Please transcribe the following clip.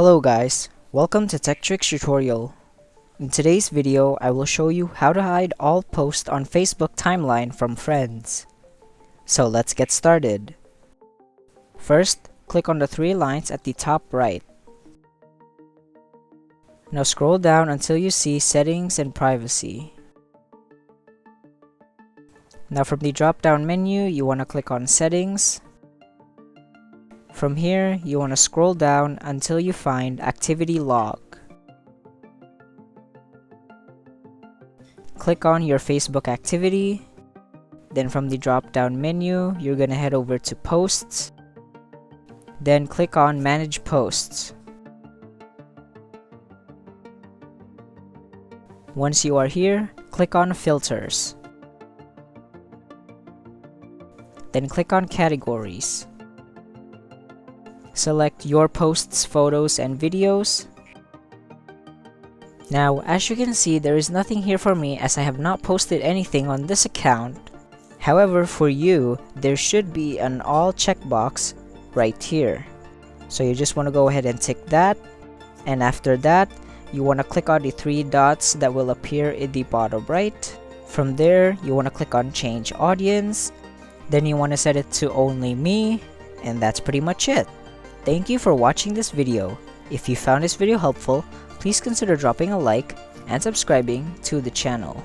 Hello guys, welcome to Tech Tricks tutorial. In today's video, I will show you how to hide all posts on Facebook timeline from friends. So let's get started. First, click on the three lines at the top right. Now scroll down until you see Settings and Privacy. Now from the drop-down menu, you want to click on Settings. From here, you want to scroll down until you find Activity Log. Click on your Facebook activity. Then from the drop-down menu, you're going to head over to Posts. Then click on Manage Posts. Once you are here, click on Filters. Then click on Categories. Select your posts, photos, and videos. Now, as you can see, there is nothing here for me as I have not posted anything on this account. However, for you, there should be an all checkbox right here. So you just want to go ahead and tick that. And after that, you want to click on the three dots that will appear in the bottom right. From there, you want to click on Change Audience. Then you want to set it to only me. And that's pretty much it. Thank you for watching this video. If you found this video helpful, please consider dropping a like and subscribing to the channel.